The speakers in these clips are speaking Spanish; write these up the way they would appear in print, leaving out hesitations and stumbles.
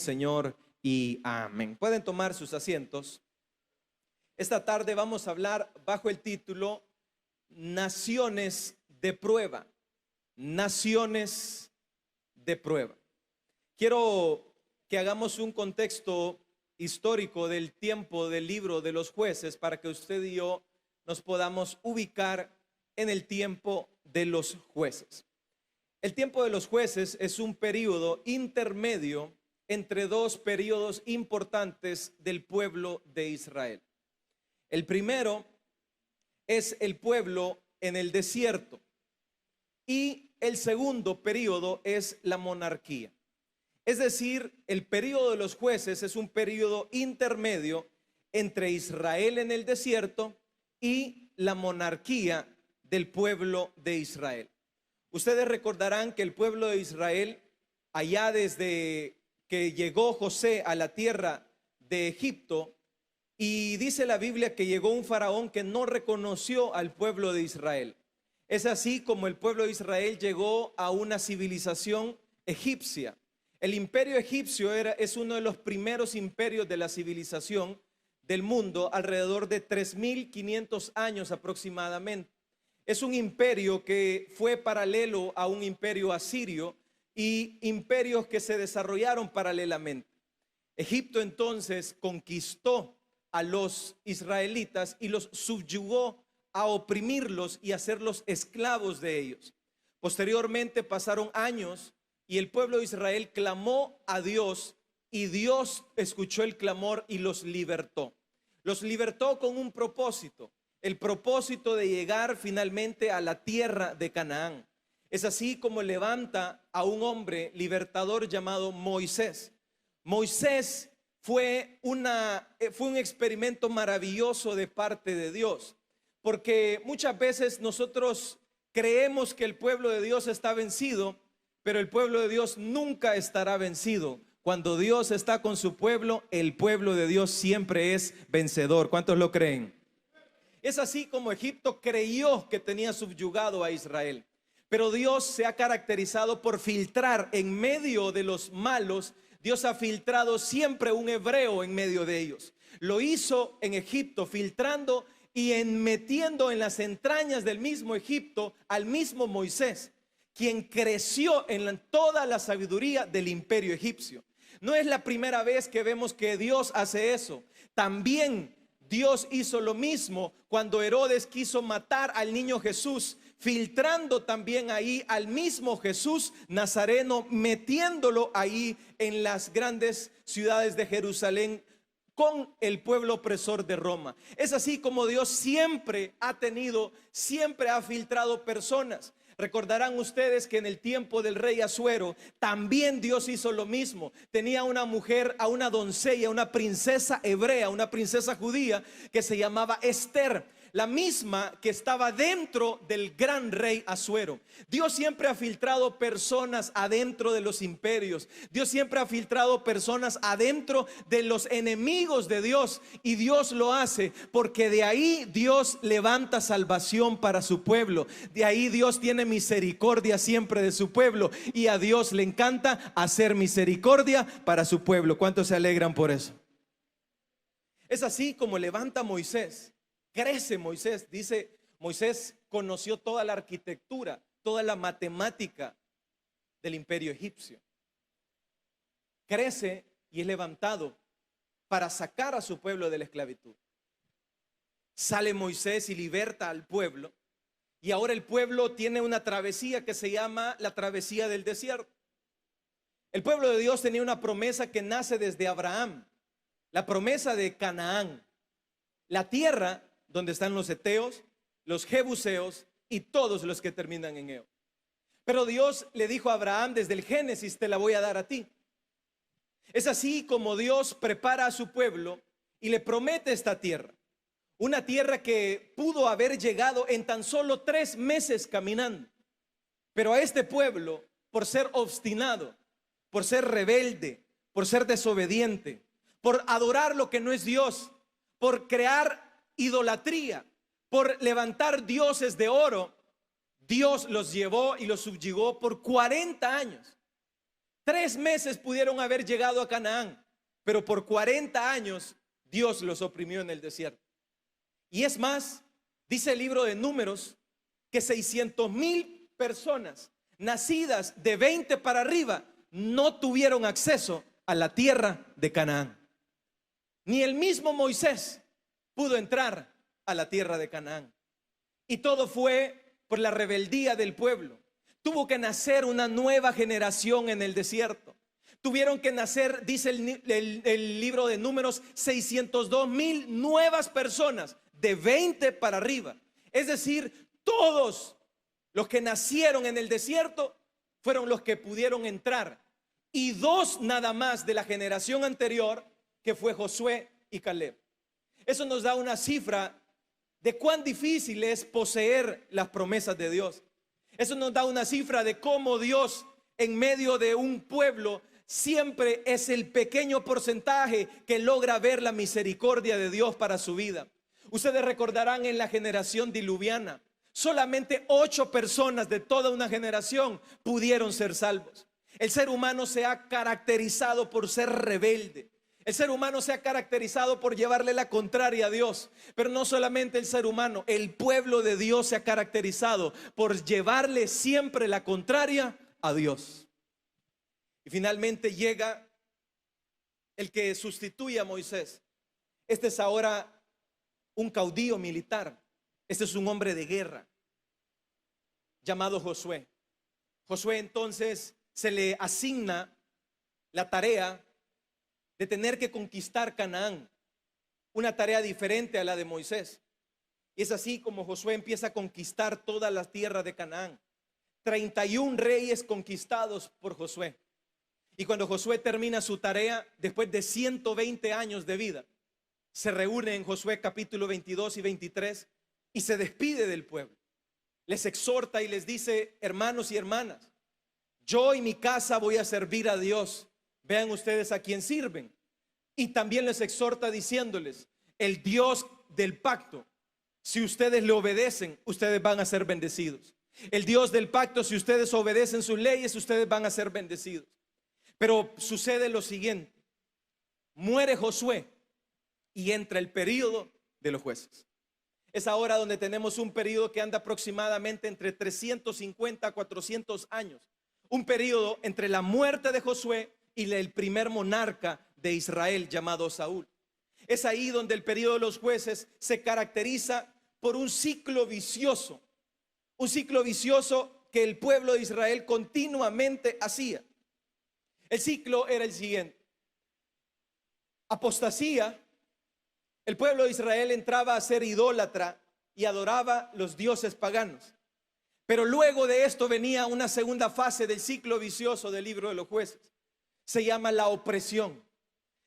Señor y amén. Pueden tomar sus asientos. Esta tarde vamos a hablar bajo el título Naciones de prueba. Naciones de prueba. Quiero que hagamos un contexto histórico del tiempo del libro de los jueces para que usted y yo nos podamos ubicar en el tiempo de los jueces. El tiempo de los jueces es un periodo intermedio entre dos periodos importantes del pueblo de Israel. El primero es el pueblo en el desierto y el segundo periodo es la monarquía. Es decir, el periodo de los jueces es un periodo intermedio entre Israel en el desierto y la monarquía del pueblo de Israel. Ustedes recordarán que el pueblo de Israel, allá desde que llegó José a la tierra de Egipto, y dice la Biblia que llegó un faraón que no reconoció al pueblo de Israel. Es así como el pueblo de Israel llegó a una civilización egipcia. El imperio egipcio es uno de los primeros imperios de la civilización del mundo, alrededor de 3.500 años aproximadamente. Es un imperio que fue paralelo a un imperio asirio y imperios que se desarrollaron paralelamente. Egipto entonces conquistó a los israelitas y los subyugó a oprimirlos y hacerlos esclavos de ellos. Posteriormente pasaron años y el pueblo de Israel clamó a Dios y Dios escuchó el clamor y los libertó. Los libertó con un propósito, el propósito de llegar finalmente a la tierra de Canaán. Es así como levanta a un hombre libertador llamado Moisés. Moisés fue un experimento maravilloso de parte de Dios, porque muchas veces nosotros creemos que el pueblo de Dios está vencido, pero el pueblo de Dios nunca estará vencido. Cuando Dios está con su pueblo, el pueblo de Dios siempre es vencedor. ¿Cuántos lo creen? Es así como Egipto creyó que tenía subyugado a Israel. Pero Dios se ha caracterizado por filtrar en medio de los malos. Dios ha filtrado siempre un hebreo en medio de ellos. Lo hizo en Egipto, filtrando y metiendo en las entrañas del mismo Egipto al mismo Moisés, quien creció en toda la sabiduría del imperio egipcio. No es la primera vez que vemos que Dios hace eso. También Dios hizo lo mismo cuando Herodes quiso matar al niño Jesús, filtrando también ahí al mismo Jesús Nazareno, metiéndolo ahí en las grandes ciudades de Jerusalén con el pueblo opresor de Roma. Es así como Dios siempre ha filtrado personas. Recordarán ustedes que en el tiempo del rey Asuero también Dios hizo lo mismo. Tenía una mujer, a una doncella, una princesa hebrea, una princesa judía que se llamaba Esther, la misma que estaba dentro del gran rey Asuero. Dios siempre ha filtrado personas adentro de los imperios. Dios siempre ha filtrado personas adentro de los enemigos de Dios. Y Dios lo hace porque de ahí Dios levanta salvación para su pueblo. De ahí Dios tiene misericordia siempre de su pueblo. Y a Dios le encanta hacer misericordia para su pueblo. ¿Cuántos se alegran por eso? Es así como levanta Moisés. Crece Moisés, dice Moisés conoció toda la arquitectura, toda la matemática del imperio egipcio. Crece y es levantado para sacar a su pueblo de la esclavitud. Sale Moisés y liberta al pueblo, y ahora el pueblo tiene una travesía que se llama la travesía del desierto. El pueblo de Dios tenía una promesa que nace desde Abraham, la promesa de Canaán, la tierra donde están los heteos, los jebuseos y todos los que terminan en eo. Pero Dios le dijo a Abraham desde el Génesis: te la voy a dar a ti. Es así como Dios prepara a su pueblo y le promete esta tierra. Una tierra que pudo haber llegado en tan solo 3 meses caminando. Pero a este pueblo, por ser obstinado, por ser rebelde, por ser desobediente, por adorar lo que no es Dios, por crear idolatría, por levantar dioses de oro, Dios los llevó y los subyugó por 40 años. 3 meses pudieron haber llegado a Canaán, pero por 40 años Dios los oprimió en el desierto. Y es más, dice el libro de Números que 600,000 personas nacidas de 20 para arriba no tuvieron acceso a la tierra de Canaán. Ni el mismo Moisés pudo entrar a la tierra de Canaán. Y todo fue por la rebeldía del pueblo. Tuvo que nacer una nueva generación en el desierto. Tuvieron que nacer, dice el libro de Números, 602,000 nuevas personas de 20 para arriba. Es decir, todos los que nacieron en el desierto fueron los que pudieron entrar. Y 2 nada más de la generación anterior, que fue Josué y Caleb. Eso nos da una cifra de cuán difícil es poseer las promesas de Dios. Eso nos da una cifra de cómo Dios en medio de un pueblo siempre es el pequeño porcentaje que logra ver la misericordia de Dios para su vida. Ustedes recordarán en la generación diluviana, solamente 8 personas de toda una generación pudieron ser salvos. El ser humano se ha caracterizado por ser rebelde. El ser humano se ha caracterizado por llevarle la contraria a Dios. Pero no solamente el ser humano, el pueblo de Dios se ha caracterizado por llevarle siempre la contraria a Dios. Y finalmente llega el que sustituye a Moisés. Este es ahora un caudillo militar. Este es un hombre de guerra llamado Josué. Josué entonces se le asigna la tarea de tener que conquistar Canaán, una tarea diferente a la de Moisés. Y es así como Josué empieza a conquistar toda la tierra de Canaán. 31 reyes conquistados por Josué. Y cuando Josué termina su tarea, después de 120 años de vida, se reúne en Josué capítulo 22 y 23 y se despide del pueblo. Les exhorta y les dice: hermanos y hermanas, yo y mi casa voy a servir a Dios. Vean ustedes a quién sirven. Y también les exhorta diciéndoles: el Dios del pacto, si ustedes le obedecen, ustedes van a ser bendecidos. El Dios del pacto, si ustedes obedecen sus leyes, ustedes van a ser bendecidos. Pero sucede lo siguiente: muere Josué y entra el período de los jueces. Es ahora donde tenemos un período que anda aproximadamente entre 350 a 400 años. Un período entre la muerte de Josué y el primer monarca de Israel llamado Saúl. Es ahí donde el período de los jueces se caracteriza por un ciclo vicioso que el pueblo de Israel continuamente hacía. El ciclo era el siguiente: apostasía. El pueblo de Israel entraba a ser idólatra y adoraba los dioses paganos. Pero luego de esto venía una segunda fase del ciclo vicioso del libro de los jueces. Se llama la opresión.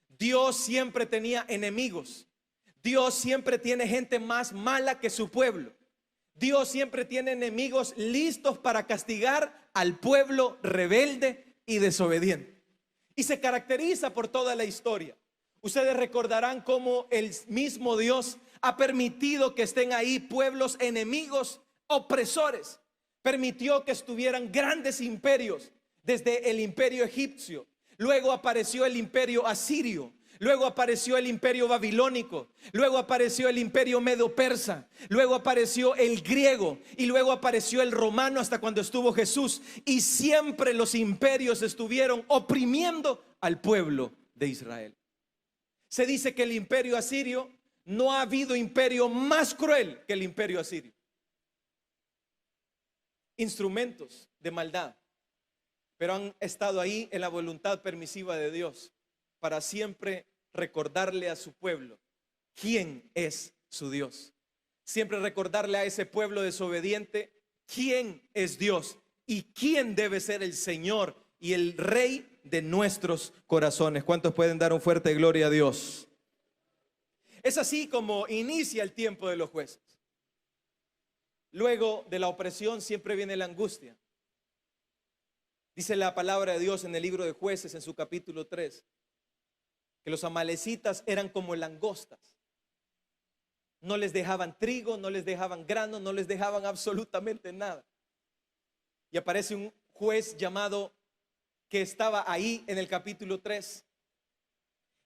Dios siempre tenía enemigos. Dios siempre tiene gente más mala que su pueblo. Dios siempre tiene enemigos listos para castigar al pueblo rebelde y desobediente. Y se caracteriza por toda la historia. Ustedes recordarán cómo el mismo Dios ha permitido que estén ahí pueblos enemigos, opresores. Permitió que estuvieran grandes imperios, desde el imperio egipcio. Luego apareció el imperio asirio. Luego apareció el imperio babilónico. Luego apareció el imperio medo-persa. Luego apareció el griego. Y luego apareció el romano hasta cuando estuvo Jesús. Y siempre los imperios estuvieron oprimiendo al pueblo de Israel. Se dice que el imperio asirio, no ha habido imperio más cruel que el imperio asirio. Instrumentos de maldad, pero han estado ahí en la voluntad permisiva de Dios para siempre recordarle a su pueblo quién es su Dios. Siempre recordarle a ese pueblo desobediente quién es Dios y quién debe ser el Señor y el Rey de nuestros corazones. ¿Cuántos pueden dar un fuerte gloria a Dios? Es así como inicia el tiempo de los jueces. Luego de la opresión siempre viene la angustia. Dice la palabra de Dios en el libro de Jueces, en su capítulo 3, que los amalecitas eran como langostas. No les dejaban trigo, no les dejaban grano, no les dejaban absolutamente nada. Y aparece un juez llamado que estaba ahí en el capítulo 3.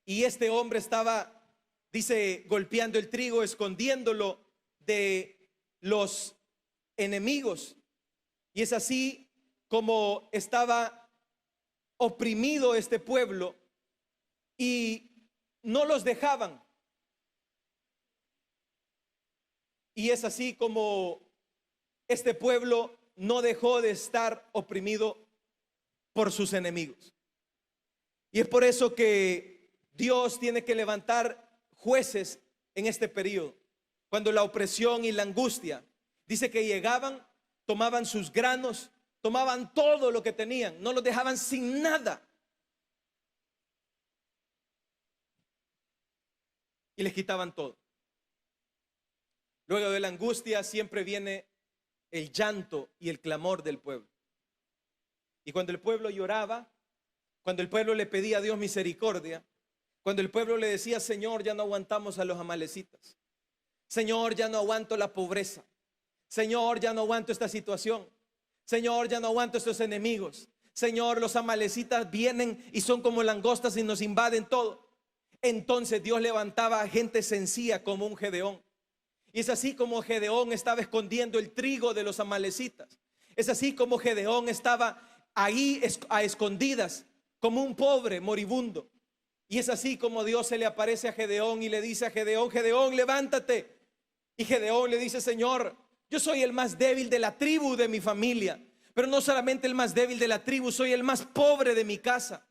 Y este hombre estaba, dice, golpeando el trigo, escondiéndolo de los enemigos. Y es así como estaba oprimido este pueblo y no los dejaban. Y es así como este pueblo no dejó de estar oprimido por sus enemigos. Y es por eso que Dios tiene que levantar jueces en este periodo, cuando la opresión y la angustia, dice que llegaban, tomaban sus granos, tomaban todo lo que tenían, no los dejaban sin nada. Y les quitaban todo. Luego de la angustia siempre viene el llanto y el clamor del pueblo. Y cuando el pueblo lloraba, cuando el pueblo le pedía a Dios misericordia, cuando el pueblo le decía: Señor, ya no aguantamos a los amalecitas, Señor, ya no aguanto la pobreza, Señor, ya no aguanto esta situación, Señor, ya no aguanto estos enemigos, Señor, los amalecitas vienen y son como langostas y nos invaden todo. Entonces Dios levantaba a gente sencilla como un Gedeón. Y es así como Gedeón estaba escondiendo el trigo de los amalecitas. Es así como Gedeón estaba ahí a escondidas como un pobre moribundo. Y es así como Dios se le aparece a Gedeón y le dice a Gedeón: Gedeón, levántate. Y Gedeón le dice: Señor, yo soy el más débil de la tribu de mi familia, pero no solamente el más débil de la tribu, soy el más pobre de mi casa.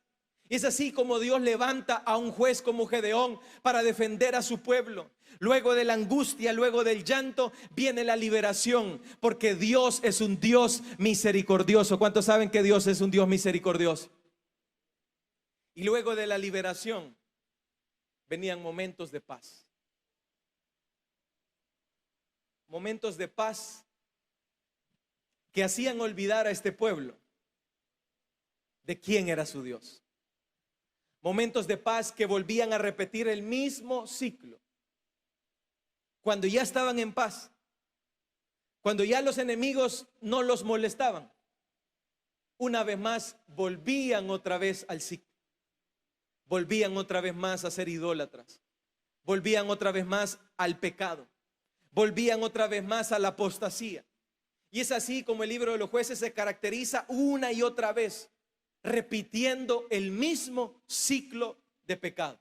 Y es así como Dios levanta a un juez como Gedeón para defender a su pueblo. Luego de la angustia, luego del llanto, viene la liberación, porque Dios es un Dios misericordioso. ¿Cuántos saben que Dios es un Dios misericordioso? Y luego de la liberación venían momentos de paz. Momentos de paz que hacían olvidar a este pueblo de quién era su Dios. Momentos de paz que volvían a repetir el mismo ciclo. Cuando ya estaban en paz, cuando ya los enemigos no los molestaban, una vez más volvían otra vez al ciclo. Volvían otra vez más a ser idólatras. Volvían otra vez más al pecado. Volvían otra vez más a la apostasía. Y es así como el libro de los jueces se caracteriza una y otra vez, repitiendo el mismo ciclo de pecado.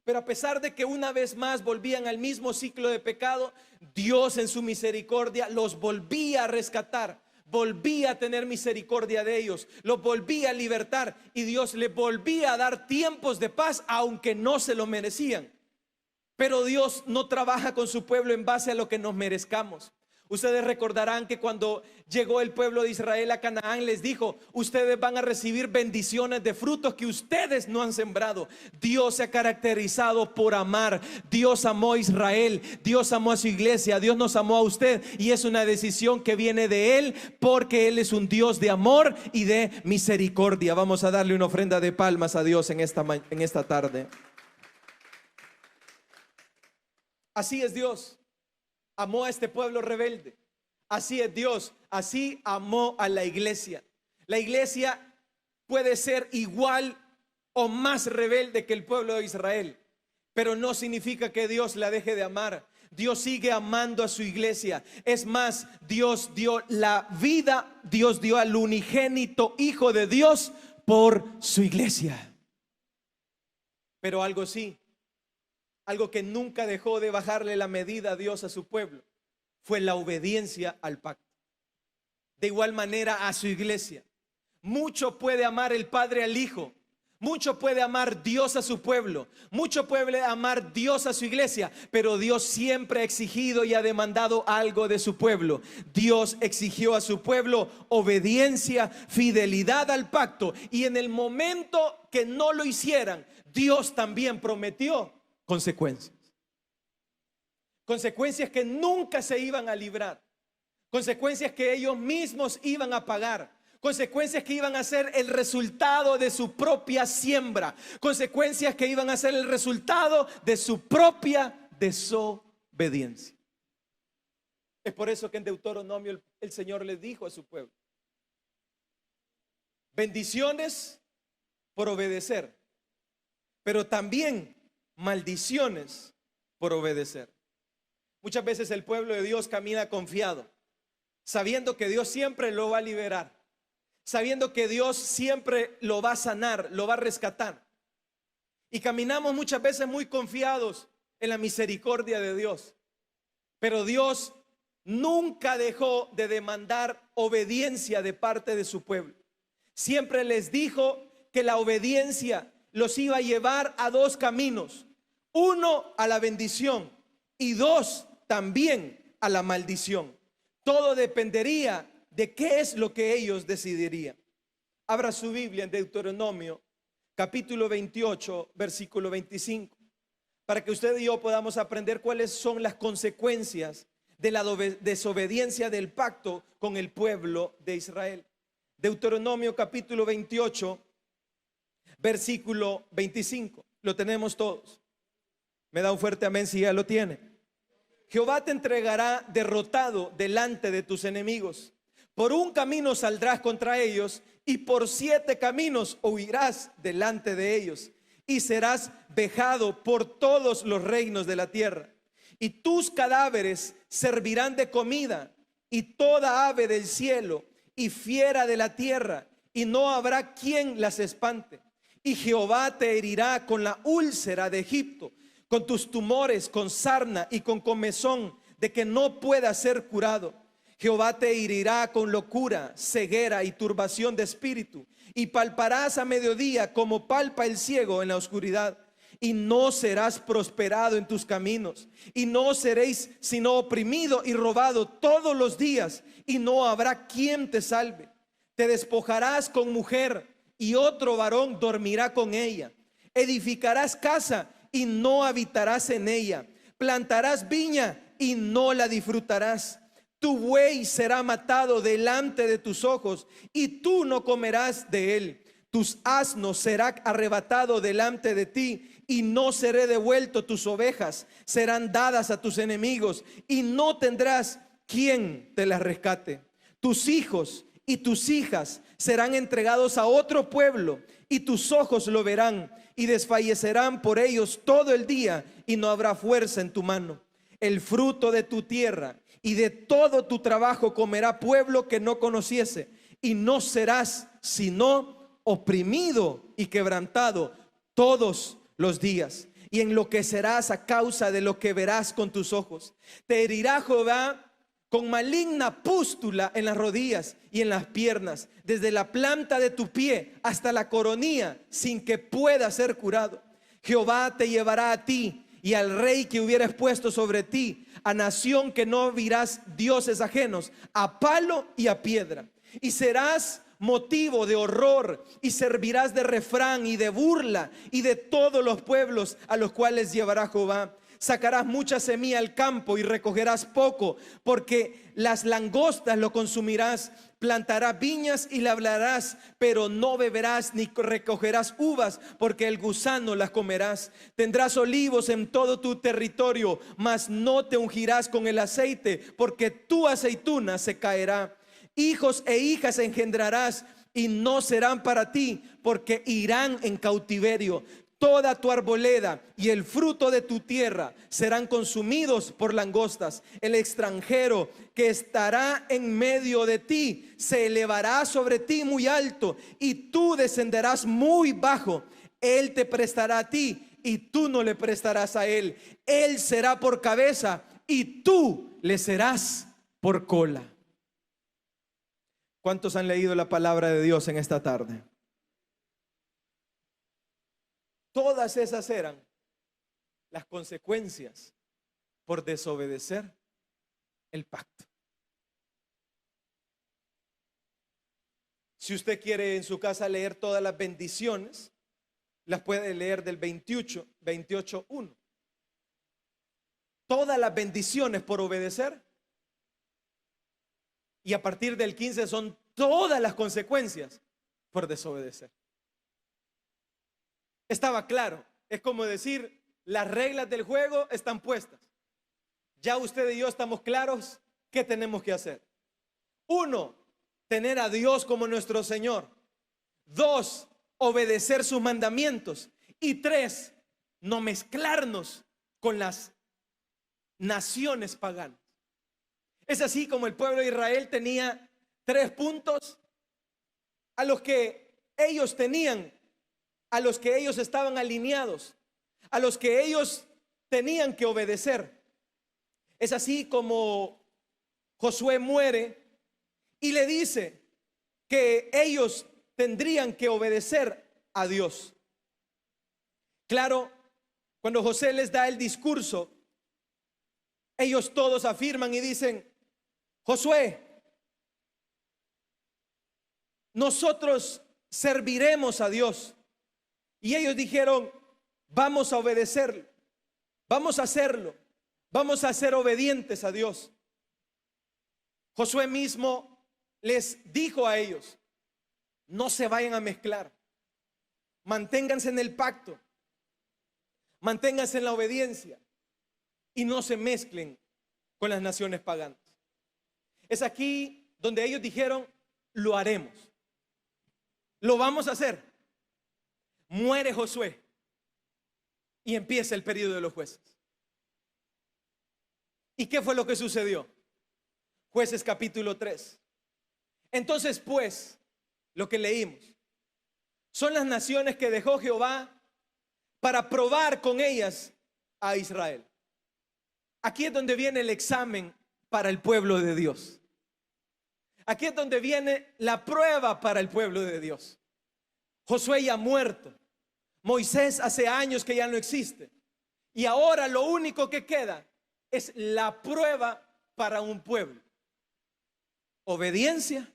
Pero a pesar de que una vez más volvían al mismo ciclo de pecado, Dios en su misericordia los volvía a rescatar, volvía a tener misericordia de ellos, los volvía a libertar, y Dios les volvía a dar tiempos de paz, aunque no se lo merecían. Pero Dios no trabaja con su pueblo en base a lo que nos merezcamos. Ustedes recordarán que cuando llegó el pueblo de Israel a Canaán, les dijo: ustedes van a recibir bendiciones de frutos que ustedes no han sembrado. Dios se ha caracterizado por amar. Dios amó a Israel, Dios amó a su iglesia, Dios nos amó a usted, y es una decisión que viene de Él, porque Él es un Dios de amor y de misericordia. Vamos a darle una ofrenda de palmas a Dios en esta tarde. Así es Dios. Amó a este pueblo rebelde. Así es Dios. Así amó a la iglesia. La iglesia puede ser igual o más rebelde que el pueblo de Israel, pero no significa que Dios la deje de amar. Dios sigue amando a su iglesia. Es más, Dios dio la vida, Dios dio al unigénito Hijo de Dios por su iglesia. Pero algo sí, algo que nunca dejó de bajarle la medida a Dios a su pueblo, fue la obediencia al pacto. De igual manera a su iglesia. Mucho puede amar el Padre al Hijo, mucho puede amar Dios a su pueblo, mucho puede amar Dios a su iglesia, pero Dios siempre ha exigido y ha demandado algo de su pueblo. Dios exigió a su pueblo obediencia, fidelidad al pacto, y en el momento que no lo hicieran, Dios también prometió consecuencias. Consecuencias que nunca se iban a librar. Consecuencias que ellos mismos iban a pagar. Consecuencias que iban a ser el resultado de su propia siembra. Consecuencias que iban a ser el resultado de su propia desobediencia. Es por eso que en Deuteronomio el Señor le dijo a su pueblo: bendiciones por obedecer, pero también maldiciones por obedecer. Muchas veces el pueblo de Dios camina confiado, sabiendo que Dios siempre lo va a liberar, sabiendo que Dios siempre lo va a sanar, lo va a rescatar. Y caminamos muchas veces muy confiados en la misericordia de Dios. Pero Dios nunca dejó de demandar obediencia de parte de su pueblo. Siempre les dijo que la obediencia los iba a llevar a dos caminos: uno, a la bendición, y dos, también a la maldición. Todo dependería de qué es lo que ellos decidirían. Abra su Biblia en Deuteronomio capítulo 28, versículo 25, para que usted y yo podamos aprender cuáles son las consecuencias de la desobediencia del pacto con el pueblo de Israel. Deuteronomio capítulo 28, versículo 25. Lo tenemos todos. Me da un fuerte amén si ya lo tiene. Jehová te entregará derrotado delante de tus enemigos. Por un camino saldrás contra ellos, y por 7 caminos huirás delante de ellos, y serás vejado por todos los reinos de la tierra. Y tus cadáveres servirán de comida, y toda ave del cielo y fiera de la tierra, y no habrá quien las espante. Y Jehová te herirá con la úlcera de Egipto, con tus tumores, con sarna y con comezón, de que no pueda ser curado. Jehová te herirá con locura, ceguera y turbación de espíritu, y palparás a mediodía como palpa el ciego en la oscuridad. Y no serás prosperado en tus caminos, y no seréis sino oprimido y robado todos los días, y no habrá quien te salve. Te despojarás con mujer, y otro varón dormirá con ella. Edificarás casa y no habitarás en ella. Plantarás viña y no la disfrutarás. Tu buey será matado delante de tus ojos, y tú no comerás de él. Tus asnos serán arrebatados delante de ti, y no seré devuelto. Tus ovejas serán dadas a tus enemigos, y no tendrás quien te las rescate. Tus hijos y tus hijas serán entregados a otro pueblo, y tus ojos lo verán, y desfallecerán por ellos todo el día, y no habrá fuerza en tu mano. El fruto de tu tierra y de todo tu trabajo comerá pueblo que no conociese, y no serás sino oprimido y quebrantado todos los días, y enloquecerás a causa de lo que verás con tus ojos. Te herirá Jehová con maligna pústula en las rodillas y en las piernas, desde la planta de tu pie hasta la coronilla, sin que pueda ser curado. Jehová te llevará a ti y al rey que hubieras puesto sobre ti, a nación que no verás dioses ajenos, a palo y a piedra. Y serás motivo de horror, y servirás de refrán y de burla, y de todos los pueblos a los cuales llevará Jehová. Sacarás mucha semilla al campo y recogerás poco, porque las langostas lo consumirás. Plantarás viñas y labrarás, pero no beberás ni recogerás uvas, porque el gusano las comerás. Tendrás olivos en todo tu territorio, mas no te ungirás con el aceite, porque tu aceituna se caerá. Hijos e hijas engendrarás, y no serán para ti, porque irán en cautiverio. Toda tu arboleda y el fruto de tu tierra serán consumidos por langostas. El extranjero que estará en medio de ti se elevará sobre ti muy alto, y tú descenderás muy bajo. Él te prestará a ti, y tú no le prestarás a él. Él será por cabeza, y tú le serás por cola. ¿Cuántos han leído la palabra de Dios en esta tarde? Todas esas eran las consecuencias por desobedecer el pacto. Si usted quiere en su casa leer todas las bendiciones, las puede leer del 28:1. Todas las bendiciones por obedecer. Y a partir del 15 son todas las consecuencias por desobedecer. Estaba claro. Es como decir, las reglas del juego están puestas. Ya usted y yo estamos claros qué tenemos que hacer. Uno, tener a Dios como nuestro Señor. 2, obedecer sus mandamientos. Y 3, no mezclarnos con las naciones paganas. Es así como el pueblo de Israel tenía 3 puntos a los que ellos tenían, a los que ellos estaban alineados, a los que ellos tenían que obedecer. Es así como Josué muere y le dice que ellos tendrían que obedecer a Dios. Claro, cuando José les da el discurso, ellos todos afirman y dicen: Josué, nosotros serviremos a Dios. Y ellos dijeron: vamos a obedecerlo, vamos a hacerlo, vamos a ser obedientes a Dios. Josué mismo les dijo a ellos: no se vayan a mezclar, manténganse en el pacto, manténganse en la obediencia y no se mezclen con las naciones paganas. Es aquí donde ellos dijeron: lo haremos, lo vamos a hacer. Muere Josué y empieza el periodo de los jueces. ¿Y qué fue lo que sucedió? Jueces capítulo 3. Entonces, pues, lo que leímos son las naciones que dejó Jehová para probar con ellas a Israel. Aquí es donde viene el examen para el pueblo de Dios. Aquí es donde viene la prueba para el pueblo de Dios. Josué ya ha muerto. Moisés hace años que ya no existe. Y ahora lo único que queda es la prueba para un pueblo: obediencia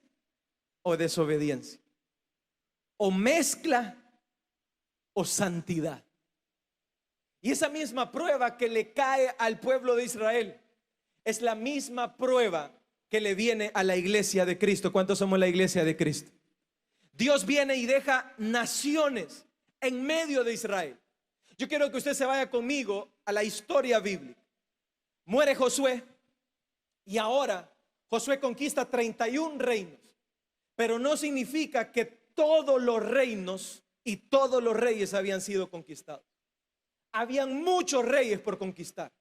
o desobediencia, o mezcla o santidad. Y esa misma prueba que le cae al pueblo de Israel es la misma prueba que le viene a la iglesia de Cristo. ¿Cuántos somos la iglesia de Cristo? Dios viene y deja naciones en medio de Israel. Yo quiero que usted se vaya conmigo a la historia bíblica. Muere Josué y ahora Josué conquista 31 reinos, pero no significa que todos los reinos y todos los reyes habían sido conquistados. Habían muchos reyes por conquistar.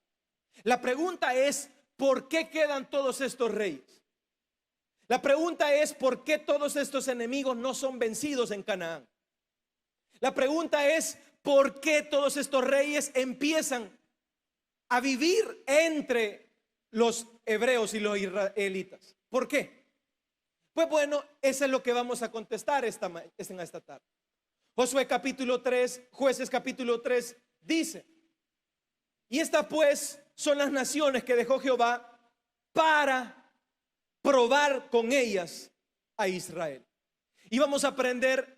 La pregunta es: ¿por qué quedan todos estos reyes? La pregunta es: ¿por qué todos estos enemigos no son vencidos en Canaán? La pregunta es: ¿por qué todos estos reyes empiezan a vivir entre los hebreos y los israelitas? ¿Por qué? Pues bueno, eso es lo que vamos a contestar esta tarde. Josué capítulo 3, Jueces capítulo 3 dice: y estas pues son las naciones que dejó Jehová para probar con ellas a Israel. Y vamos a aprender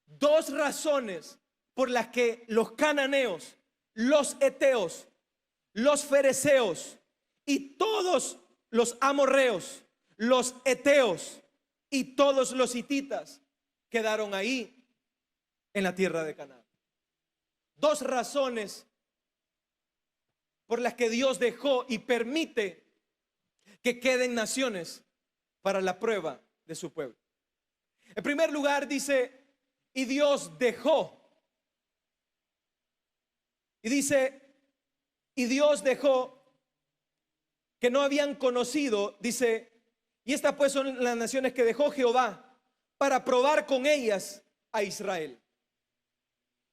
2 razones por las que los cananeos, los heteos, los fereceos y todos los amorreos, los heteos y todos los hititas quedaron ahí en la tierra de Canaán. 2 razones por las que Dios dejó y permite que queden naciones para la prueba de su pueblo. En primer lugar dice: y Dios dejó. Y dice: y Dios dejó que no habían conocido, dice, y estas pues son las naciones que dejó Jehová para probar con ellas a Israel.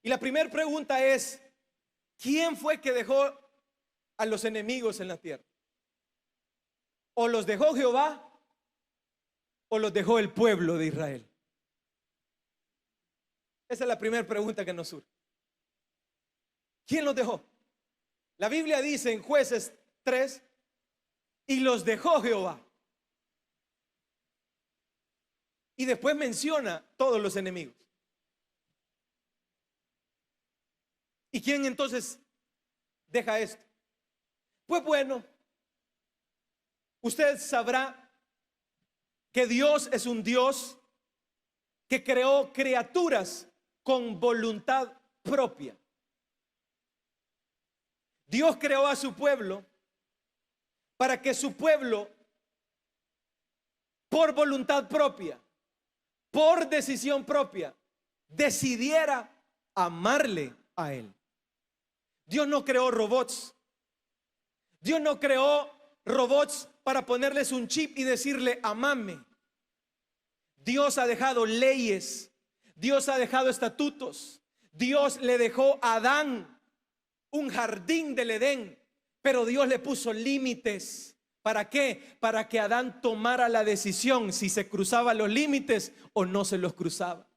Y la primera pregunta es: ¿quién fue que dejó a los enemigos en la tierra? ¿O los dejó Jehová o los dejó el pueblo de Israel? Esa es la primera pregunta que nos surge. ¿Quién los dejó? La Biblia dice en Jueces 3: y los dejó Jehová. Y después menciona todos los enemigos. ¿Y quién entonces deja esto? Pues bueno, usted sabrá que Dios es un Dios que creó criaturas con voluntad propia. Dios creó a su pueblo para que su pueblo, por voluntad propia, por decisión propia, decidiera amarle a Él. Dios no creó robots. Dios no creó robots para ponerles un chip y decirle amame. Dios ha dejado leyes. Dios ha dejado estatutos. Dios le dejó a Adán un jardín del Edén, pero Dios le puso límites. ¿Para qué? Para que Adán tomara la decisión si se cruzaba los límites o no se los cruzaba.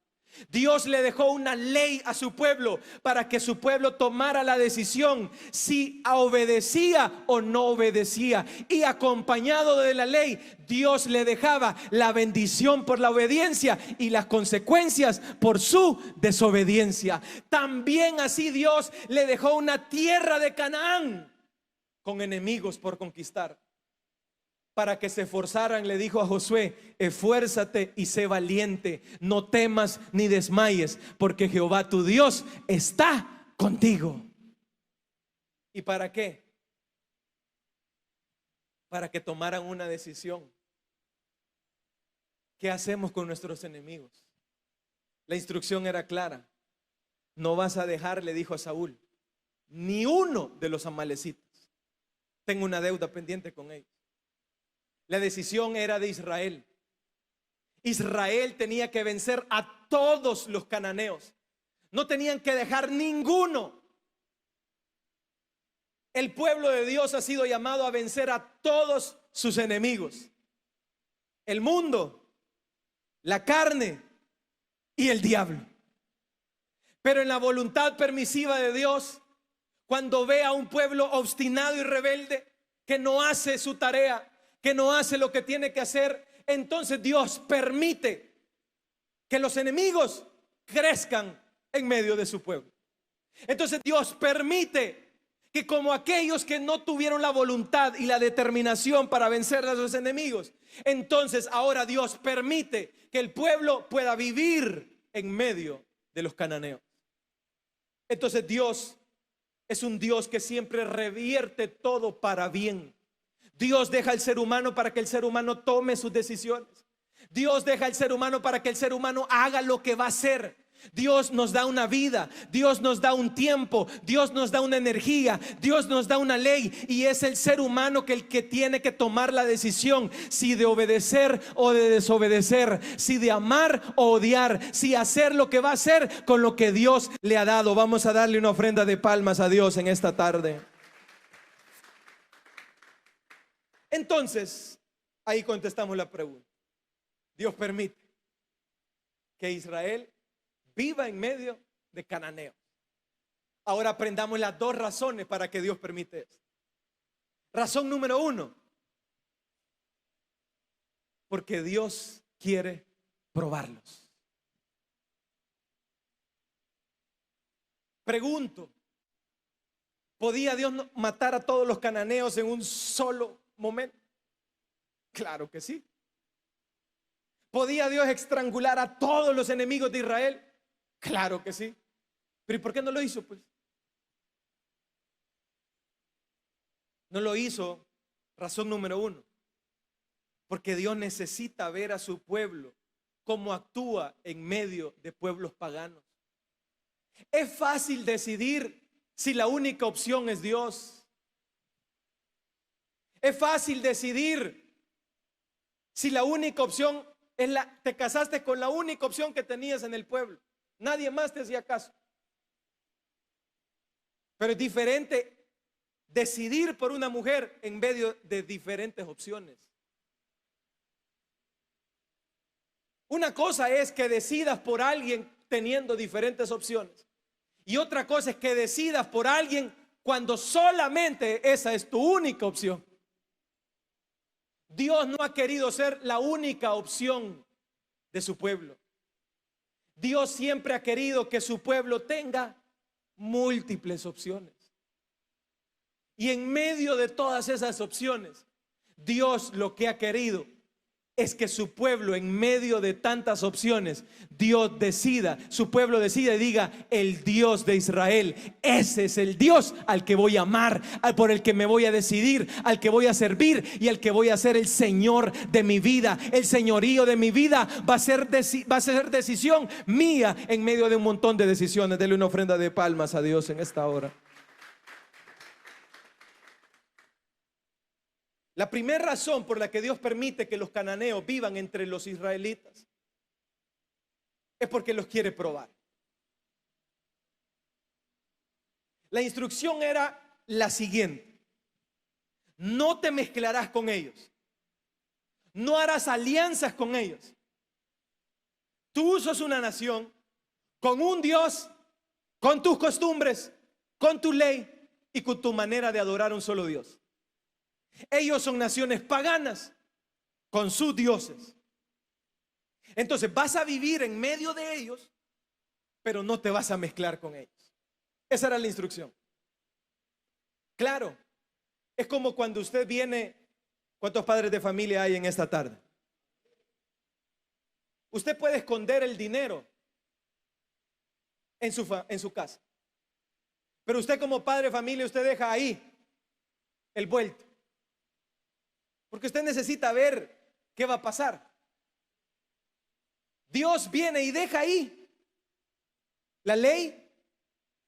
Dios le dejó una ley a su pueblo para que su pueblo tomara la decisión si obedecía o no obedecía. Y acompañado de la ley, Dios le dejaba la bendición por la obediencia y las consecuencias por su desobediencia. También así Dios le dejó una tierra de Canaán con enemigos por conquistar. Para que se esforzaran, le dijo a Josué: esfuérzate y sé valiente, no temas ni desmayes, porque Jehová tu Dios está contigo. ¿Y para qué? Para que tomaran una decisión. ¿Qué hacemos con nuestros enemigos? La instrucción era clara: no vas a dejar, le dijo a Saúl, ni uno de los amalecitas. Tengo una deuda pendiente con ellos. La decisión era de Israel. Israel tenía que vencer a todos los cananeos. No tenían que dejar ninguno. El pueblo de Dios ha sido llamado a vencer a todos sus enemigos: el mundo, la carne y el diablo. Pero en la voluntad permisiva de Dios, cuando ve a un pueblo obstinado y rebelde que no hace su tarea, que no hace lo que tiene que hacer, entonces Dios permite que los enemigos crezcan en medio de su pueblo. Entonces Dios permite que, como aquellos que no tuvieron la voluntad y la determinación para vencer a sus enemigos, entonces ahora Dios permite que el pueblo pueda vivir en medio de los cananeos. Entonces Dios es un Dios que siempre revierte todo para bien. Dios deja al ser humano para que el ser humano tome sus decisiones. Dios deja al ser humano para que el ser humano haga lo que va a hacer. Dios nos da una vida, Dios nos da un tiempo, Dios nos da una energía, Dios nos da una ley, y es el ser humano el que tiene que tomar la decisión si de obedecer o de desobedecer, si de amar o odiar, si hacer lo que va a hacer con lo que Dios le ha dado. Vamos a darle una ofrenda de palmas a Dios en esta tarde. Entonces, ahí contestamos la pregunta. Dios permite que Israel viva en medio de cananeos. Ahora aprendamos las dos razones para que Dios permite esto. Razón número 1: porque Dios quiere probarlos. Pregunto: ¿podía Dios matar a todos los cananeos en un solo momento? Claro que sí. ¿Podía Dios estrangular a todos los enemigos de Israel? Claro que sí. Pero ¿y por qué no lo hizo? Pues no lo hizo. Razón número 1: porque Dios necesita ver a su pueblo cómo actúa en medio de pueblos paganos. Es fácil decidir si la única opción es Dios. Es fácil decidir si la única opción es te casaste con la única opción que tenías en el pueblo. Nadie más te hacía caso. Pero es diferente decidir por una mujer en medio de diferentes opciones. Una cosa es que decidas por alguien teniendo diferentes opciones, y otra cosa es que decidas por alguien cuando solamente esa es tu única opción. Dios no ha querido ser la única opción de su pueblo. Dios siempre ha querido que su pueblo tenga múltiples opciones. Y en medio de todas esas opciones, Dios lo que ha querido es que su pueblo, en medio de tantas opciones, Dios decida, su pueblo decida y diga: el Dios de Israel, ese es el Dios al que voy a amar, por el que me voy a decidir, al que voy a servir y al que voy a ser el Señor de mi vida. El señorío de mi vida va a ser decisión mía en medio de un montón de decisiones. Dele una ofrenda de palmas a Dios en esta hora. La primera razón por la que Dios permite que los cananeos vivan entre los israelitas es porque los quiere probar. La instrucción era la siguiente: no te mezclarás con ellos, no harás alianzas con ellos. Tú sos una nación con un Dios, con tus costumbres, con tu ley y con tu manera de adorar a un solo Dios. Ellos son naciones paganas con sus dioses. Entonces vas a vivir en medio de ellos, pero no te vas a mezclar con ellos. Esa era la instrucción. Claro, es como cuando usted viene. ¿Cuántos padres de familia hay en esta tarde? Usted puede esconder el dinero en su casa, pero usted, como padre de familia, usted deja ahí el vuelto, porque usted necesita ver qué va a pasar. Dios viene y deja ahí la ley,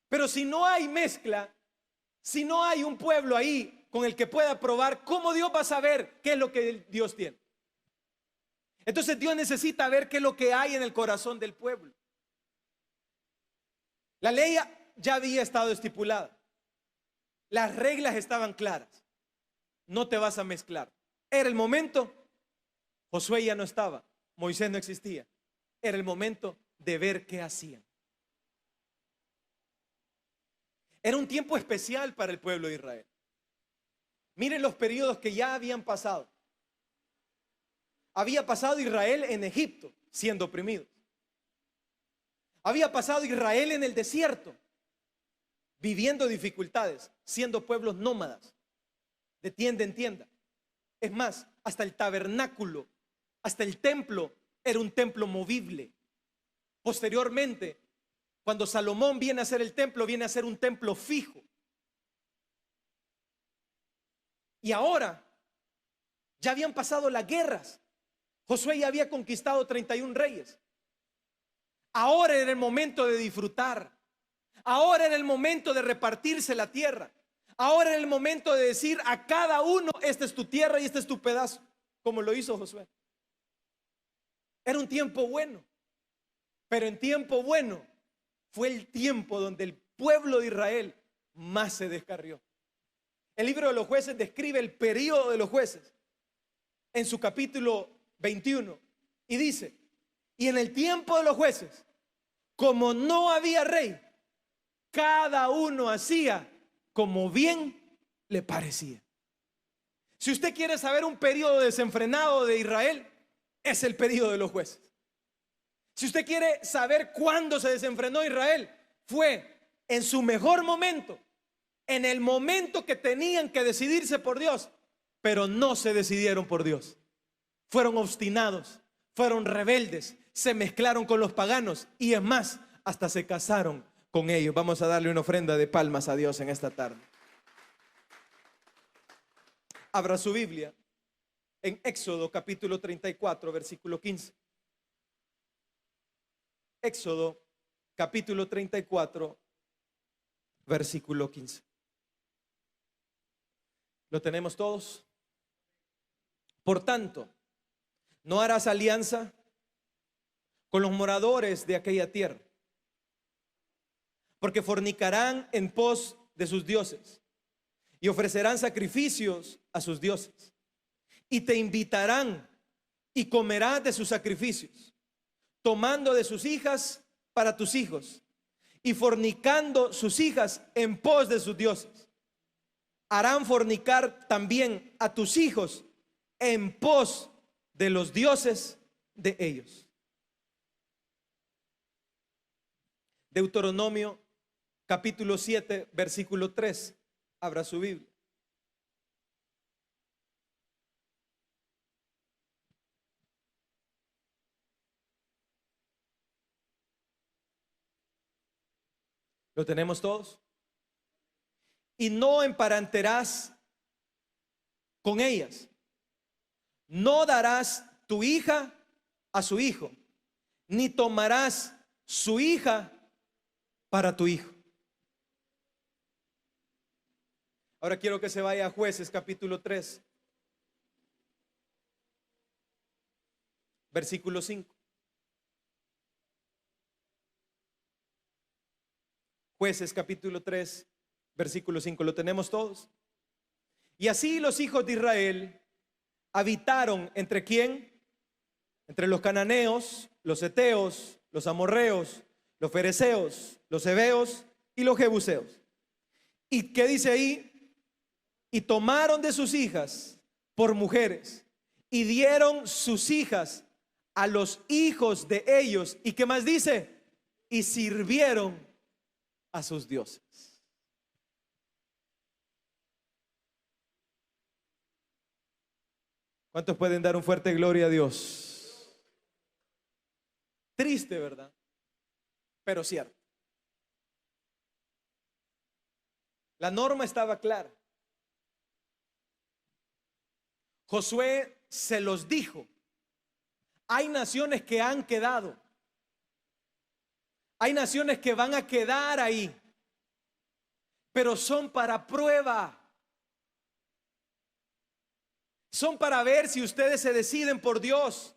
pero si no hay mezcla, si no hay un pueblo ahí con el que pueda probar, ¿cómo Dios va a saber qué es lo que Dios tiene? Entonces Dios necesita ver qué es lo que hay en el corazón del pueblo. La ley ya había estado estipulada, las reglas estaban claras. No te vas a mezclar. Era el momento. Josué ya no estaba, Moisés no existía. Era el momento de ver qué hacían. Era un tiempo especial para el pueblo de Israel. Miren los periodos que ya habían pasado. Había pasado Israel en Egipto, siendo oprimidos. Había pasado Israel en el desierto, viviendo dificultades, siendo pueblos nómadas, de tienda en tienda. Es más, hasta el tabernáculo, hasta el templo era un templo movible. Posteriormente, cuando Salomón viene a hacer el templo, viene a ser un templo fijo. Y ahora ya habían pasado las guerras. Josué ya había conquistado 31 reyes. Ahora era el momento de disfrutar. Ahora era el momento de repartirse la tierra. Ahora era el momento de decir a cada uno: esta es tu tierra y este es tu pedazo, como lo hizo Josué. Era un tiempo bueno, pero en tiempo bueno fue el tiempo donde el pueblo de Israel más se descarrió. El libro de los Jueces describe el periodo de los jueces en su capítulo 21 y dice: y en el tiempo de los jueces, como no había rey, cada uno hacía como bien le parecía. Si usted quiere saber un periodo desenfrenado de Israel, es el periodo de los jueces. Si usted quiere saber cuándo se desenfrenó Israel, fue en su mejor momento, en el momento que tenían que decidirse por Dios, pero no se decidieron por Dios. Fueron obstinados, fueron rebeldes, se mezclaron con los paganos y, es más, hasta se casaron con ellos. Vamos a darle una ofrenda de palmas a Dios en esta tarde. Abra su Biblia en Éxodo capítulo 34, versículo 15. Éxodo capítulo 34, versículo 15. ¿Lo tenemos todos? Por tanto, no harás alianza con los moradores de aquella tierra, porque fornicarán en pos de sus dioses y ofrecerán sacrificios a sus dioses, y te invitarán y comerás de sus sacrificios, tomando de sus hijas para tus hijos y fornicando sus hijas en pos de sus dioses. Harán fornicar también a tus hijos en pos de los dioses de ellos. Deuteronomio capítulo 7, versículo 3. Abra su Biblia. ¿Lo tenemos todos? Y no emparentarás con ellas. No darás tu hija a su hijo, ni tomarás su hija para tu hijo. Ahora quiero que se vaya a Jueces capítulo 3, versículo 5. Jueces capítulo 3, versículo 5. ¿Lo tenemos todos? Y así los hijos de Israel habitaron ¿entre quién? Entre los cananeos, los heteos, los amorreos, los fereceos, los heveos y los jebuseos. ¿Y qué dice ahí? Y tomaron de sus hijas por mujeres y dieron sus hijas a los hijos de ellos. ¿Y qué más dice? Y sirvieron a sus dioses. ¿Cuántos pueden dar un fuerte gloria a Dios? Triste, ¿verdad? Pero cierto. La norma estaba clara. Josué se los dijo: hay naciones que han quedado, hay naciones que van a quedar ahí, pero son para prueba. Son para ver si ustedes se deciden por Dios.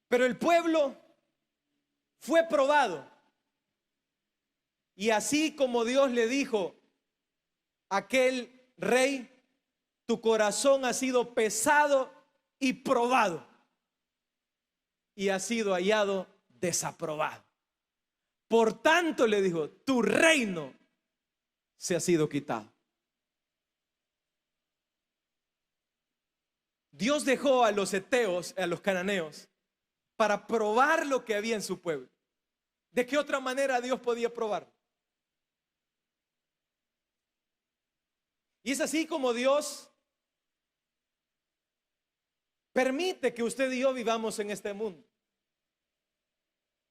Pero el pueblo fue probado. Y así como Dios le dijo a aquel rey: tu corazón ha sido pesado y probado, y ha sido hallado desaprobado. Por tanto, le dijo, tu reino se ha sido quitado. Dios dejó a los heteos, a los cananeos, para probar lo que había en su pueblo. ¿De qué otra manera Dios podía probar? Y es así como Dios permite que usted y yo vivamos en este mundo.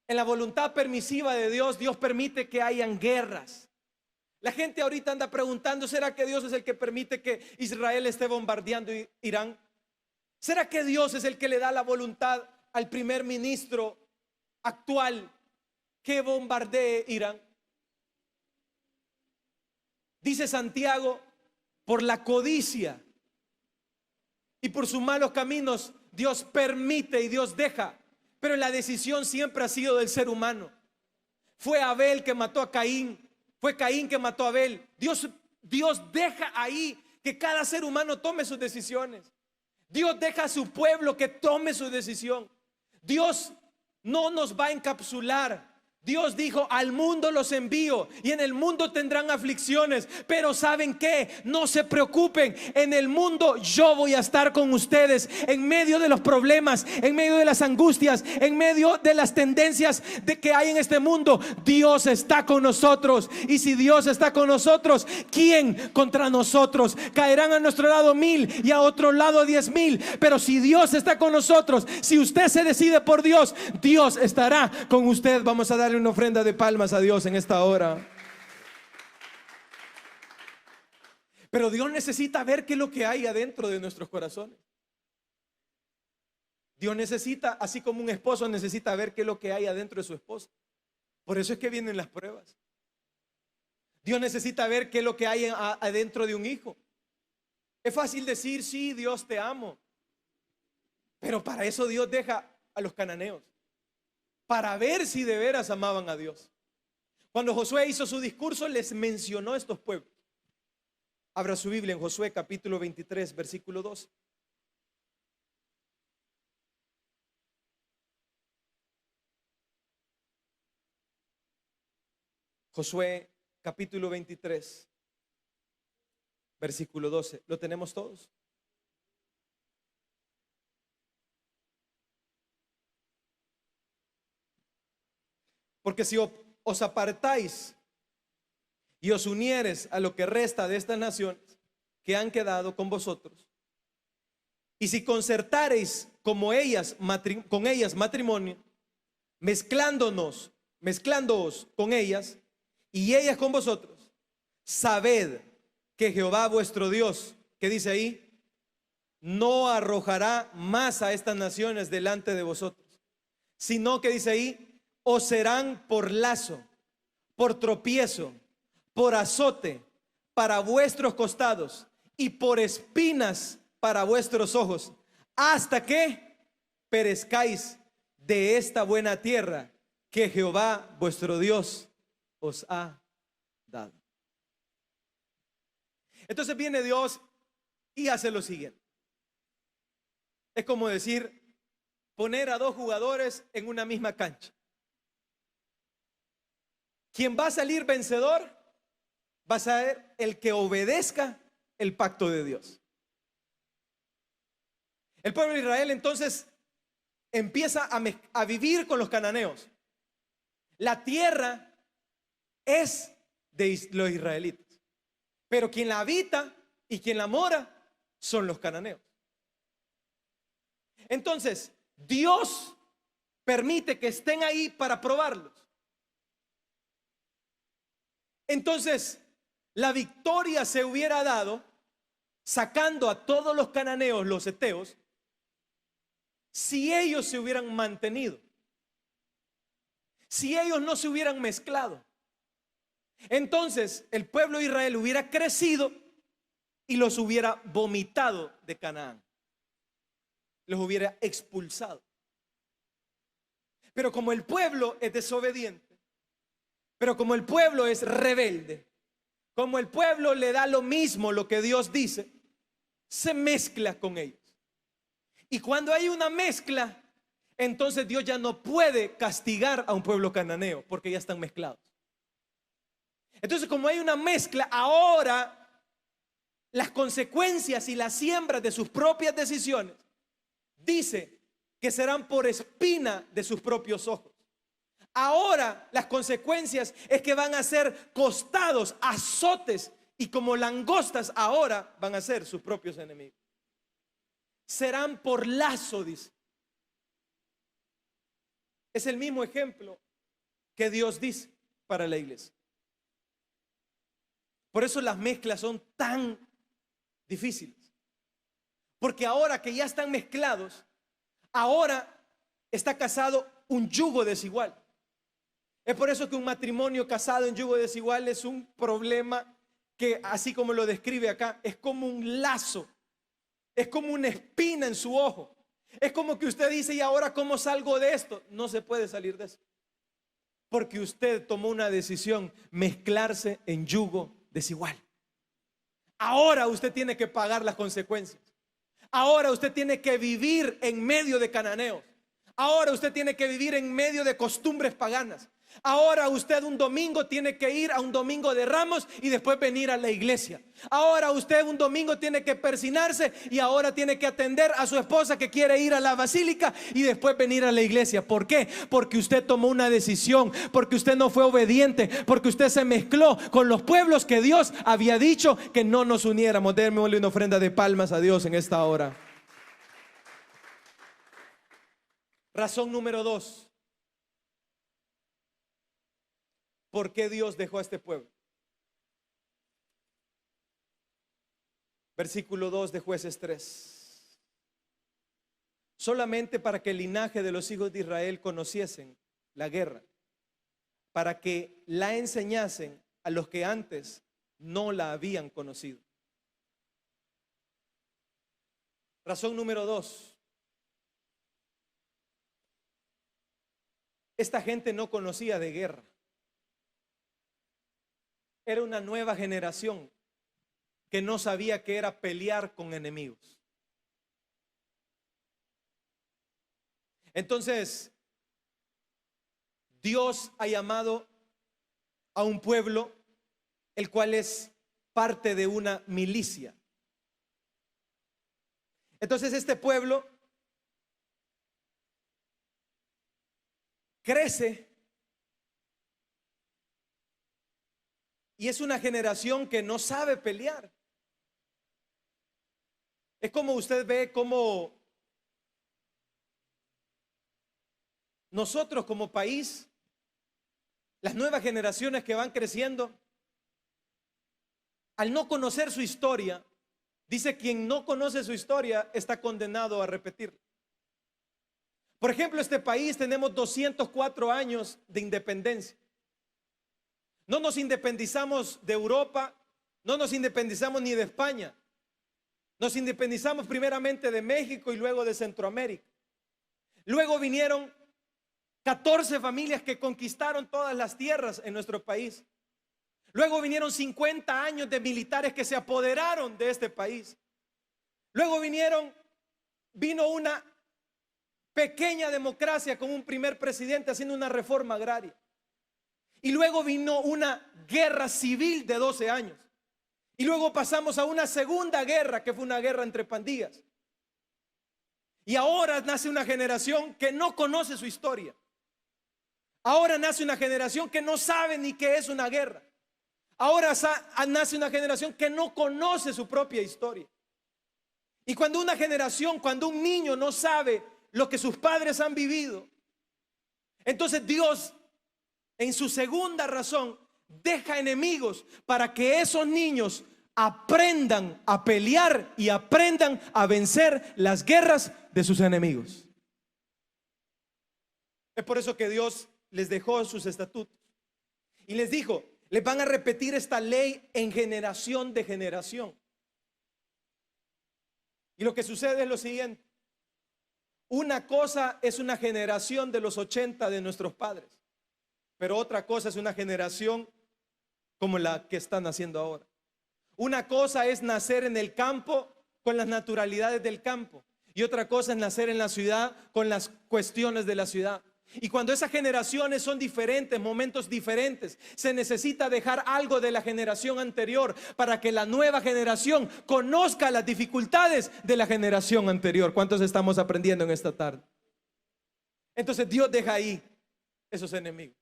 En la voluntad permisiva de Dios, Dios permite que hayan guerras. La gente ahorita anda preguntando: ¿será que Dios es el que permite que Israel esté bombardeando Irán? ¿Será que Dios es el que le da la voluntad al primer ministro actual que bombardee Irán? Dice Santiago: por la codicia y por sus malos caminos Dios permite y Dios deja, pero la decisión siempre ha sido del ser humano. Fue Abel que mató a Caín, fue Caín que mató a Abel. Dios deja ahí que cada ser humano tome sus decisiones. Dios deja a su pueblo que tome su decisión. Dios no nos va a encapsular. Dios dijo: al mundo los envío y en el mundo tendrán aflicciones, pero ¿saben qué? No se preocupen, en el mundo yo voy a estar con ustedes, en medio de los problemas, en medio de las angustias, en medio de las tendencias que hay en este mundo. Dios está con nosotros, y si Dios está con nosotros, ¿quién contra nosotros? Caerán a nuestro lado 1000 y a otro lado 10,000, pero si Dios está con nosotros, si usted se decide por Dios, Dios estará con usted. Vamos a darle una ofrenda de palmas a Dios en esta hora. Pero Dios necesita ver qué es lo que hay adentro de nuestros corazones. Dios necesita, así como un esposo necesita ver qué es lo que hay adentro de su esposa. Por eso es que vienen las pruebas. Dios necesita ver qué es lo que hay adentro de un hijo. Es fácil decir: sí, Dios, te amo. Pero para eso Dios deja a los cananeos, para ver si de veras amaban a Dios. Cuando Josué hizo su discurso, les mencionó estos pueblos. Abra su Biblia en Josué capítulo 23, versículo 12. Josué capítulo 23, versículo 12. ¿Lo tenemos todos? Porque si os apartáis y os unieres a lo que resta de estas naciones que han quedado con vosotros, y si concertareis como ellas, con ellas matrimonio, mezclándoos con ellas y ellas con vosotros, sabed que Jehová vuestro Dios, ¿qué dice ahí? No arrojará más a estas naciones delante de vosotros, sino que dice ahí, os serán por lazo, por tropiezo, por azote para vuestros costados y por espinas para vuestros ojos, hasta que perezcáis de esta buena tierra que Jehová vuestro Dios os ha dado. Entonces viene Dios y hace lo siguiente. Es como decir, poner a dos jugadores en una misma cancha. Quien va a salir vencedor va a ser el que obedezca el pacto de Dios. El pueblo de Israel entonces empieza a vivir con los cananeos. La tierra es de los israelitas, pero quien la habita y quien la mora son los cananeos. Entonces, Dios permite que estén ahí para probarlos. Entonces, la victoria se hubiera dado sacando a todos los cananeos, los heteos, si ellos se hubieran mantenido, si ellos no se hubieran mezclado. Entonces, el pueblo de Israel hubiera crecido y los hubiera vomitado de Canaán, los hubiera expulsado. Pero como el pueblo es desobediente, pero como el pueblo es rebelde, como el pueblo le da lo mismo lo que Dios dice, se mezcla con ellos. Y cuando hay una mezcla, entonces Dios ya no puede castigar a un pueblo cananeo porque ya están mezclados. Entonces, como hay una mezcla, ahora las consecuencias y las siembras de sus propias decisiones dice que serán por espina de sus propios ojos. Ahora las consecuencias es que van a ser costados, azotes, y como langostas ahora van a ser sus propios enemigos. Serán por lazo, dice. Es el mismo ejemplo que Dios dice para la iglesia. Por eso las mezclas son tan difíciles. Porque ahora que ya están mezclados, ahora está casado un yugo desigual. Es por eso que un matrimonio casado en yugo desigual es un problema que, así como lo describe acá, es como un lazo, es como una espina en su ojo. Es como que usted dice, ¿y ahora cómo salgo de esto? No se puede salir de eso, porque usted tomó una decisión, mezclarse en yugo desigual. Ahora usted tiene que pagar las consecuencias. Ahora usted tiene que vivir en medio de cananeos. Ahora usted tiene que vivir en medio de costumbres paganas. Ahora usted un domingo tiene que ir a un domingo de Ramos y después venir a la iglesia. Ahora usted un domingo tiene que persinarse y ahora tiene que atender a su esposa que quiere ir a la basílica y después venir a la iglesia. ¿Por qué? Porque usted tomó una decisión, porque usted no fue obediente, porque usted se mezcló con los pueblos que Dios había dicho que no nos uniéramos. Démosle una ofrenda de palmas a Dios en esta hora. Razón número 2. ¿Por qué Dios dejó a este pueblo? Versículo 2 de Jueces 3. Solamente para que el linaje de los hijos de Israel conociesen la guerra, para que la enseñasen a los que antes no la habían conocido. Razón número 2. Esta gente no conocía de guerra. Era una nueva generación que no sabía qué era pelear con enemigos. Entonces, Dios ha llamado a un pueblo el cual es parte de una milicia. Entonces este pueblo crece y es una generación que no sabe pelear. Es como usted ve como nosotros como país las nuevas generaciones que van creciendo, al no conocer su historia, dice quien no conoce su historia está condenado a repetirla. Por ejemplo, este país tenemos 204 años de independencia. No nos independizamos de Europa, no nos independizamos ni de España. Nos independizamos primeramente de México y luego de Centroamérica. Luego vinieron 14 familias que conquistaron todas las tierras en nuestro país. Luego vinieron 50 años de militares que se apoderaron de este país. Luego vino una pequeña democracia con un primer presidente haciendo una reforma agraria. Y luego vino una guerra civil de 12 años. Y luego pasamos a una segunda guerra, que fue una guerra entre pandillas. Y ahora nace una generación que no conoce su historia. Ahora nace una generación que no sabe ni qué es una guerra. Ahora nace una generación que no conoce su propia historia. Y cuando un niño no sabe lo que sus padres han vivido, entonces Dios, en su segunda razón, deja enemigos para que esos niños aprendan a pelear y aprendan a vencer las guerras de sus enemigos. Es por eso que Dios les dejó sus estatutos y les dijo: les van a repetir esta ley en generación de generación. Y lo que sucede es lo siguiente: una cosa es una generación de los 80 de nuestros padres, pero otra cosa es una generación como la que están haciendo ahora. Una cosa es nacer en el campo con las naturalidades del campo, y otra cosa es nacer en la ciudad con las cuestiones de la ciudad. Y cuando esas generaciones son diferentes, momentos diferentes, se necesita dejar algo de la generación anterior para que la nueva generación conozca las dificultades de la generación anterior. ¿Cuántos estamos aprendiendo en esta tarde? Entonces Dios deja ahí esos enemigos.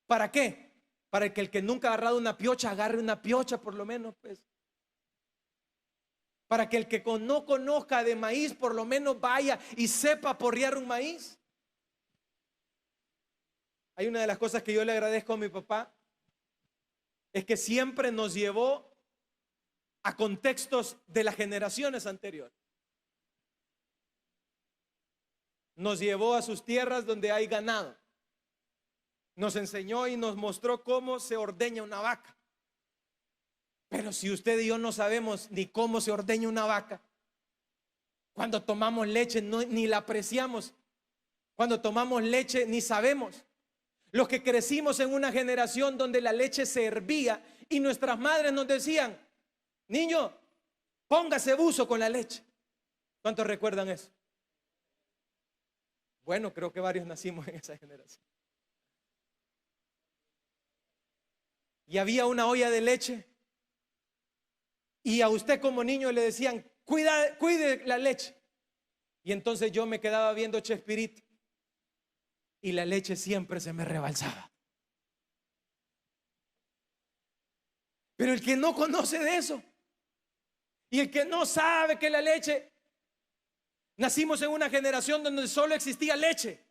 ¿Para qué? Para que el que nunca ha agarrado una piocha agarre una piocha por lo menos, pues. Para que el que no conozca de maíz por lo menos vaya y sepa porrear un maíz. Hay una de las cosas que yo le agradezco a mi papá, es que siempre nos llevó a contextos de las generaciones anteriores. Nos llevó a sus tierras donde hay ganado. Nos enseñó y nos mostró cómo se ordeña una vaca. Pero si usted y yo no sabemos ni cómo se ordeña una vaca, cuando tomamos leche ni la apreciamos. Cuando tomamos leche ni sabemos. Los que crecimos en una generación donde la leche se hervía y nuestras madres nos decían: niño, póngase buzo con la leche. ¿Cuántos recuerdan eso? Bueno, creo que varios nacimos en esa generación. Y había una olla de leche y a usted como niño le decían: cuide la leche. Y entonces yo me quedaba viendo Chespirito y la leche siempre se me rebalsaba. Pero el que no conoce de eso y el que no sabe que la leche, nacimos en una generación donde solo existía leche.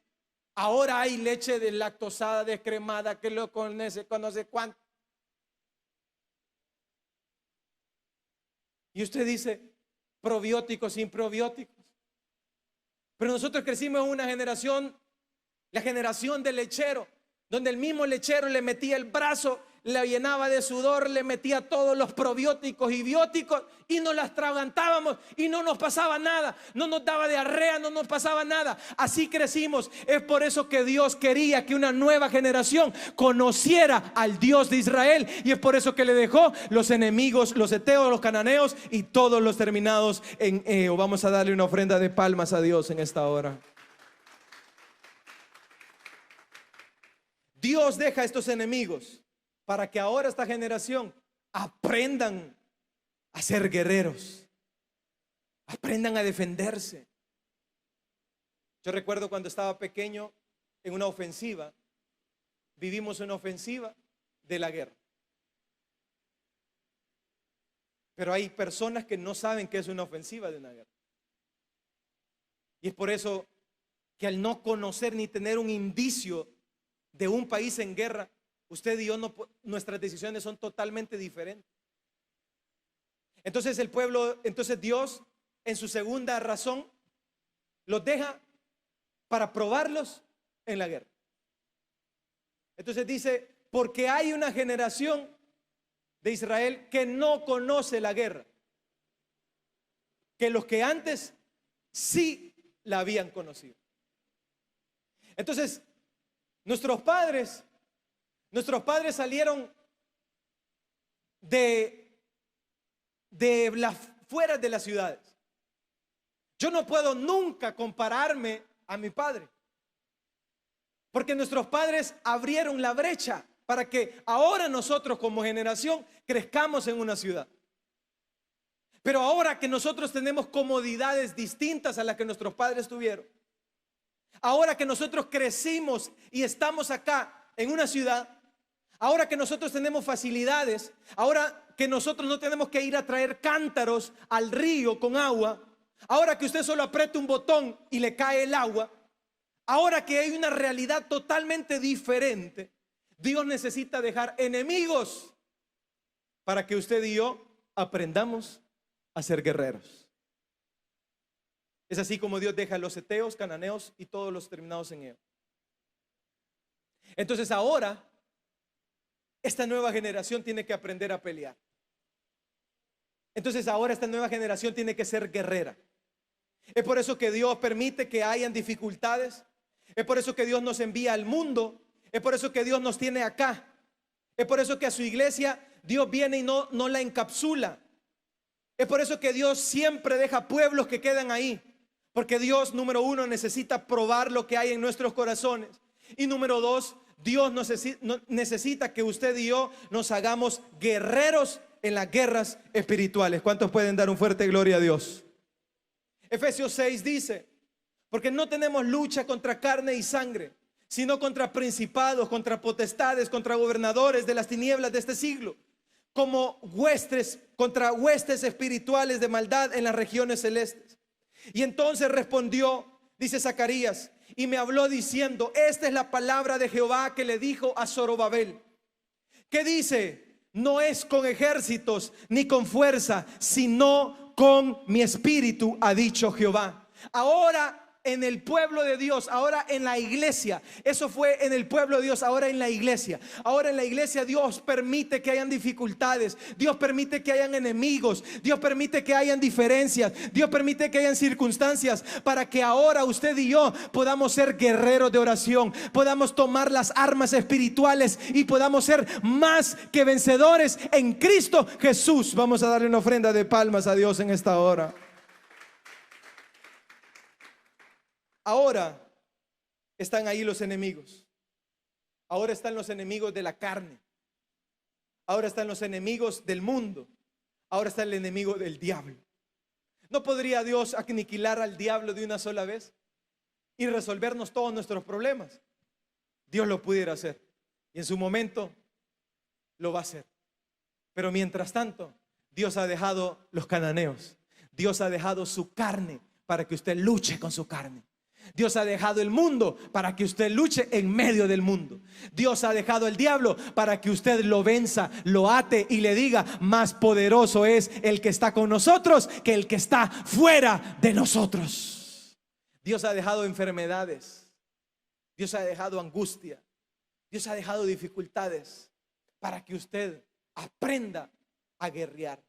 Ahora hay leche deslactosada, descremada, que lo conoce cuánto. Y usted dice: probióticos, sin probióticos. Pero nosotros crecimos en una generación, la generación del lechero, donde el mismo lechero le metía el brazo, le llenaba de sudor, le metía todos los probióticos y bióticos y nos las atragantábamos y no nos pasaba nada, no nos daba diarrea, no nos pasaba nada. Así crecimos. Es por eso que Dios quería que una nueva generación conociera al Dios de Israel, y es por eso que le dejó los enemigos, los heteos, los cananeos y todos los terminados en vamos a darle una ofrenda de palmas a Dios en esta hora. Dios deja estos enemigos para que ahora esta generación aprendan a ser guerreros, aprendan a defenderse. Yo recuerdo cuando estaba pequeño en una ofensiva, vivimos una ofensiva de la guerra. Pero hay personas que no saben qué es una ofensiva de una guerra. Y es por eso que al no conocer ni tener un indicio de un país en guerra, usted y yo no, nuestras decisiones son totalmente diferentes. Entonces entonces Dios, en su segunda razón, los deja para probarlos en la guerra. Entonces dice, porque hay una generación de Israel que no conoce la guerra, que los que antes sí la habían conocido. Entonces, nuestros padres salieron de las fuera de las ciudades. Yo no puedo nunca compararme a mi padre, porque nuestros padres abrieron la brecha para que ahora nosotros como generación crezcamos en una ciudad. Pero ahora que nosotros tenemos comodidades distintas a las que nuestros padres tuvieron, ahora que nosotros crecimos y estamos acá en una ciudad, ahora que nosotros tenemos facilidades, ahora que nosotros no tenemos que ir a traer cántaros al río con agua, ahora que usted solo aprieta un botón y le cae el agua, ahora que hay una realidad totalmente diferente, Dios necesita dejar enemigos para que usted y yo aprendamos a ser guerreros. Es así como Dios deja a los heteos, cananeos y todos los terminados en Eo. Entonces ahora esta nueva generación tiene que aprender a pelear. Entonces ahora esta nueva generación tiene que ser guerrera. Es por eso que Dios permite que hayan dificultades. Es por eso que Dios nos envía al mundo. Es por eso que Dios nos tiene acá. Es por eso que a su iglesia Dios viene y no la encapsula. Es por eso que Dios siempre deja pueblos que quedan ahí. Porque Dios, número uno, necesita probar lo que hay en nuestros corazones. Y número dos, Dios necesita que usted y yo nos hagamos guerreros en las guerras espirituales. ¿Cuántos pueden dar un fuerte gloria a Dios? Efesios 6 dice, porque no tenemos lucha contra carne y sangre, sino contra principados, contra potestades, contra gobernadores de las tinieblas de este siglo, como contra huestes espirituales de maldad en las regiones celestes. Y entonces respondió, dice Zacarías, y me habló diciendo, esta es la palabra de Jehová que le dijo a Zorobabel, que dice, no es con ejércitos ni con fuerza, sino con mi espíritu, ha dicho Jehová. Ahora en el pueblo de Dios, ahora en la iglesia, eso fue en el pueblo de Dios, ahora en la iglesia. Ahora en la iglesia Dios permite que hayan dificultades, Dios permite que hayan enemigos, Dios permite que hayan diferencias, Dios permite que hayan circunstancias para que ahora usted y yo podamos ser guerreros de oración, podamos tomar las armas espirituales y podamos ser más que vencedores en Cristo Jesús. Vamos a darle una ofrenda de palmas a Dios en esta hora. Ahora están ahí los enemigos. Ahora están los enemigos de la carne. Ahora están los enemigos del mundo. Ahora está el enemigo del diablo. ¿No podría Dios aniquilar al diablo de una sola vez y resolvernos todos nuestros problemas? Dios lo pudiera hacer y en su momento lo va a hacer. Pero mientras tanto, Dios ha dejado los cananeos. Dios ha dejado su carne para que usted luche con su carne. Dios ha dejado el mundo para que usted luche en medio del mundo. Dios ha dejado el diablo para que usted lo venza, lo ate y le diga, más poderoso es el que está con nosotros que el que está fuera de nosotros. Dios ha dejado enfermedades, Dios ha dejado angustia, Dios ha dejado dificultades para que usted aprenda a guerrear,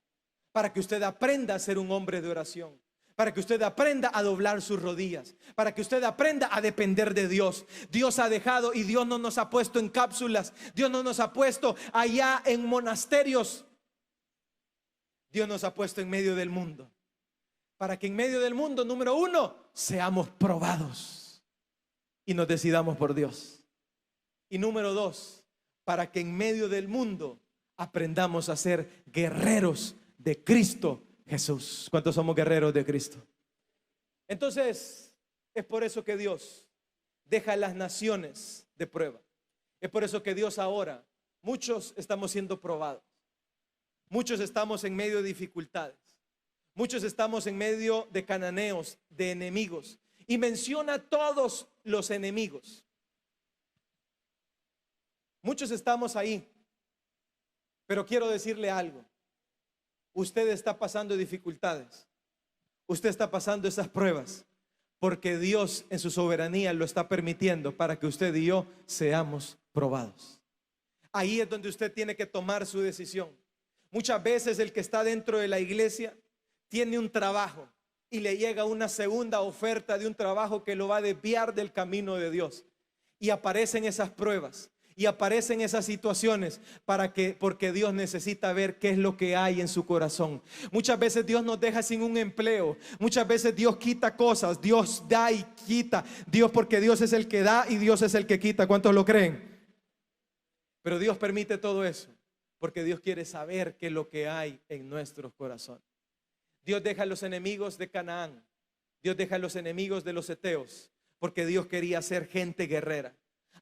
para que usted aprenda a ser un hombre de oración, para que usted aprenda a doblar sus rodillas, para que usted aprenda a depender de Dios. Dios ha dejado y Dios no nos ha puesto en cápsulas, Dios no nos ha puesto allá en monasterios. Dios nos ha puesto en medio del mundo, para que en medio del mundo, número uno, seamos probados y nos decidamos por Dios. Y número dos, para que en medio del mundo aprendamos a ser guerreros de Cristo Jesús. ¿Cuántos somos guerreros de Cristo? Entonces, es por eso que Dios deja a las naciones de prueba. Es por eso que Dios ahora, muchos estamos siendo probados. Muchos estamos en medio de dificultades. Muchos estamos en medio de cananeos, de enemigos. Y menciona todos los enemigos. Muchos estamos ahí, pero quiero decirle algo. Usted está pasando dificultades. Usted está pasando esas pruebas porque Dios en su soberanía lo está permitiendo para que usted y yo seamos probados. Ahí es donde usted tiene que tomar su decisión. Muchas veces el que está dentro de la iglesia tiene un trabajo y le llega una segunda oferta de un trabajo que lo va a desviar del camino de Dios. Y aparecen esas pruebas y aparecen esas situaciones porque Dios necesita ver qué es lo que hay en su corazón. Muchas veces Dios nos deja sin un empleo. Muchas veces Dios quita cosas. Dios da y quita. Porque Dios es el que da y Dios es el que quita. ¿Cuántos lo creen? Pero Dios permite todo eso porque Dios quiere saber qué es lo que hay en nuestros corazones. Dios deja a los enemigos de Canaán. Dios deja a los enemigos de los heteos porque Dios quería ser gente guerrera.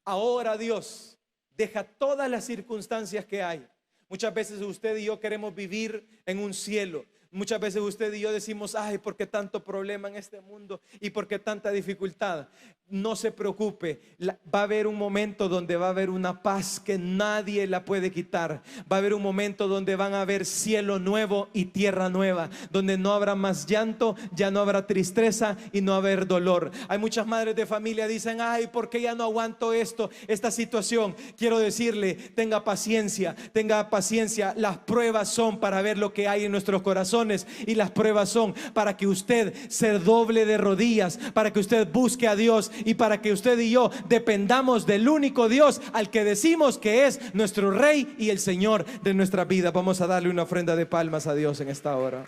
Ahora Dios deja todas las circunstancias que hay. Muchas veces usted y yo queremos vivir en un cielo. Muchas veces usted y yo decimos, ay, ¿por qué tanto problema en este mundo? ¿Y por qué tanta dificultad? No se preocupe, va a haber un momento donde va a haber una paz que nadie la puede quitar. Va a haber un momento donde van a haber cielo nuevo y tierra nueva, donde no habrá más llanto, ya no habrá tristeza y no haber dolor. Hay muchas madres de familia dicen, ay, ¿por qué ya no aguanto esta situación? Quiero decirle, tenga paciencia, tenga paciencia. Las pruebas son para ver lo que hay en nuestros corazones y las pruebas son para que usted se doble de rodillas, para que usted busque a Dios y para que usted y yo dependamos del único Dios al que decimos que es nuestro Rey y el Señor de nuestra vida. Vamos a darle una ofrenda de palmas a Dios en esta hora.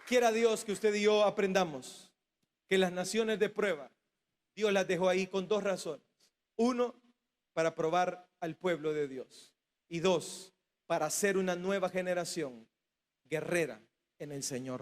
Quiera Dios que usted y yo aprendamos que las naciones de prueba Dios las dejó ahí con dos razones. Uno, para probar al pueblo de Dios, y dos, para hacer una nueva generación guerrera en el Señor.